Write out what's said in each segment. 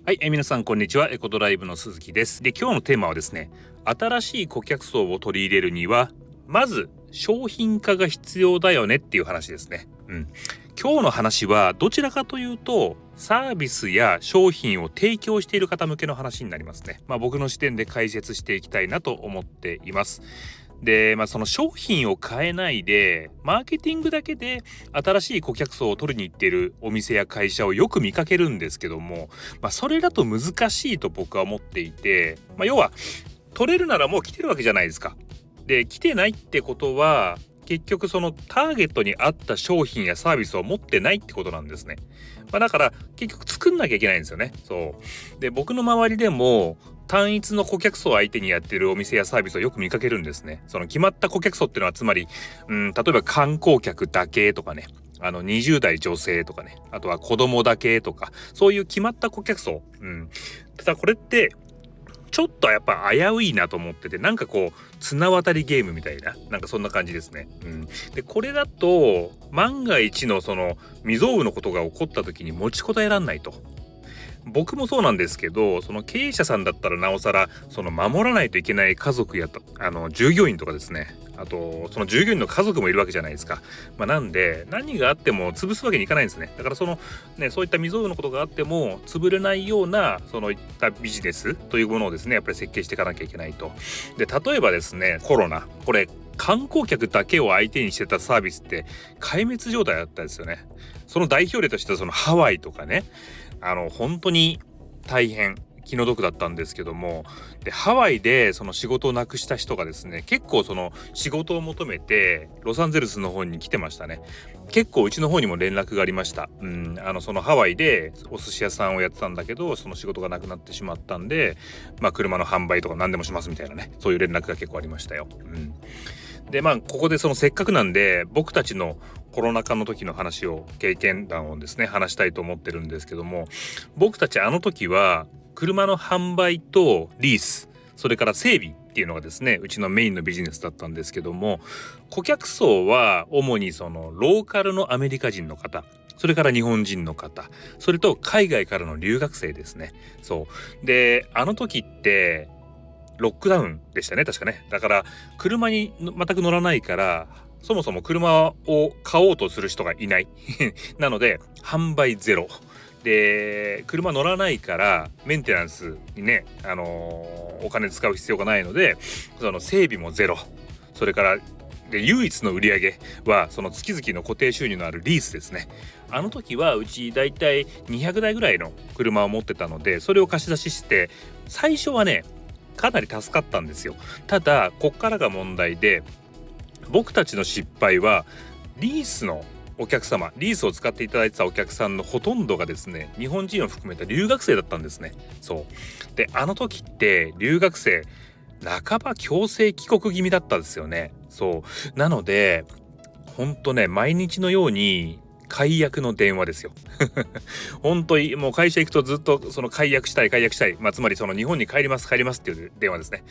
はい、皆さんこんにちは。エコドライブの鈴木です。で、今日のテーマはですね、新しい顧客層を取り入れるにはまず商品化が必要だよねっていう話ですね。今日の話はどちらかというとサービスや商品を提供している方向けの話になりますね。僕の視点で解説していきたいなと思っています。で、その商品を変えないでマーケティングだけで新しい顧客層を取りに行っているお店や会社をよく見かけるんですけども、それだと難しいと僕は思っていて、要は取れるならもう来てるわけじゃないですか。で、来てないってことは結局そのターゲットに合った商品やサービスを持ってないってことなんですね。だから結局作んなきゃいけないんですよね。そうで、僕の周りでも単一の顧客層を相手にやってるお店やサービスをよく見かけるんですね。その決まった顧客層っていうのはつまり例えば観光客だけとかね、20代女性とかね、あとは子供だけとか、そういう決まった顧客層。ただこれってちょっとやっぱ危ういなと思ってて、綱渡りゲームみたいな、そんな感じですね。で、これだと万が一のその未曾有のことが起こった時に持ちこたえらんないと。僕もそうなんですけど、その経営者さんだったらなおさらその守らないといけない家族や従業員とかですね、あとその従業員の家族もいるわけじゃないですか。なんで何があっても潰すわけにいかないんですね。だからそういった未曾有のことがあっても潰れないようないったビジネスというものをですね、やっぱり設計していかなきゃいけないと。で、例えばですね、コロナ、これ観光客だけを相手にしてたサービスって壊滅状態だったですよね。その代表例としてはそのハワイとかね、本当に大変気の毒だったんですけども、でハワイでその仕事をなくした人がですね、結構その仕事を求めてロサンゼルスの方に来てましたね。結構うちの方にも連絡がありました。そのハワイでお寿司屋さんをやってたんだけど、その仕事がなくなってしまったんで、車の販売とか何でもしますみたいなね、そういう連絡が結構ありましたよ。で、ここでそのせっかくなんで僕たちのコロナ禍の時の話を、経験談をですね話したいと思ってるんですけども、僕たちあの時は車の販売とリース、それから整備っていうのがですね、うちのメインのビジネスだったんですけども、顧客層は主にそのローカルのアメリカ人の方、それから日本人の方、それと海外からの留学生ですね。そうで、あの時ってロックダウンでしたね、確かね。だから車に全く乗らないから、そもそも車を買おうとする人がいないなので販売ゼロで、車乗らないからメンテナンスにね、お金使う必要がないので、その整備もゼロ。それからで唯一の売り上げはその月々の固定収入のあるリースですね。あの時はうちだいたい200台ぐらいの車を持ってたので、それを貸し出しして最初はねかなり助かったんですよ。ただこっからが問題で、僕たちの失敗はリースのお客様、リースを使っていただいてたお客さんのほとんどがですね、日本人を含めた留学生だったんですね。で、あの時って留学生半ば強制帰国気味だったんですよね。なのでほんとね、毎日のように解約の電話ですよ。本当にもう会社行くとずっとその解約したい、つまりその日本に帰りますっていう電話ですね。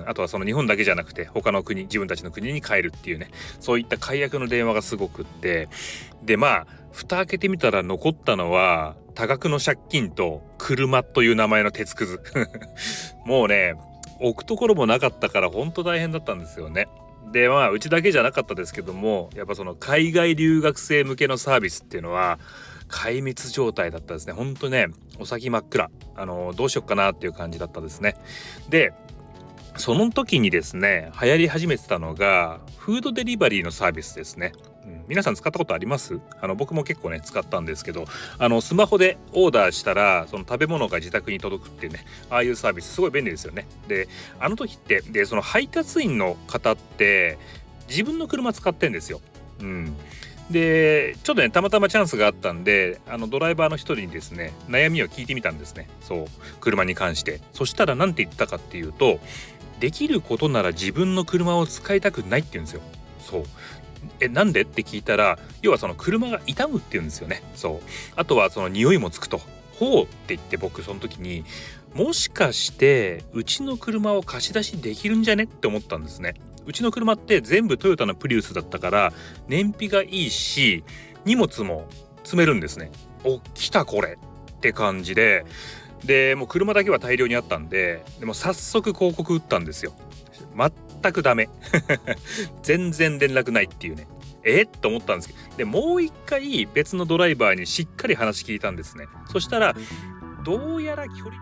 あとはその日本だけじゃなくて他の国、自分たちの国に帰るっていうね、そういった解約の電話がすごくって、で蓋開けてみたら残ったのは多額の借金と車という名前の鉄くず。もうね、置くところもなかったから本当大変だったんですよね。で、うちだけじゃなかったですけども、やっぱその海外留学生向けのサービスっていうのは壊滅状態だったですね。ほんとね、お先真っ暗。どうしよっかなっていう感じだったですね。で、その時にですね、流行り始めてたのがフードデリバリーのサービスですね。皆さん使ったことあります？僕も結構ね使ったんですけど、スマホでオーダーしたらその食べ物が自宅に届くっていうね、ああいうサービスすごい便利ですよね。で、あの時ってその配達員の方って自分の車使ってんですよ。で、ちょっとねたまたまチャンスがあったんで、ドライバーの一人にですね悩みを聞いてみたんですね。車に関して。そしたら何て言ったかっていうと、できることなら自分の車を使いたくないって言うんですよ。なんでって聞いたら、要はその車が傷むって言うんですよね。あとはその匂いもつくと。ほうって言って、僕その時にもしかしてうちの車を貸し出しできるんじゃねって思ったんですね。うちの車って全部トヨタのプリウスだったから燃費がいいし荷物も積めるんですね。来たこれって感じで、でもう車だけは大量にあったんで、でも早速広告打ったんですよ。全くダメ全然連絡ないっていうね。と思ったんですけど、でもう一回別のドライバーにしっかり話聞いたんですね。そしたらどうやら距離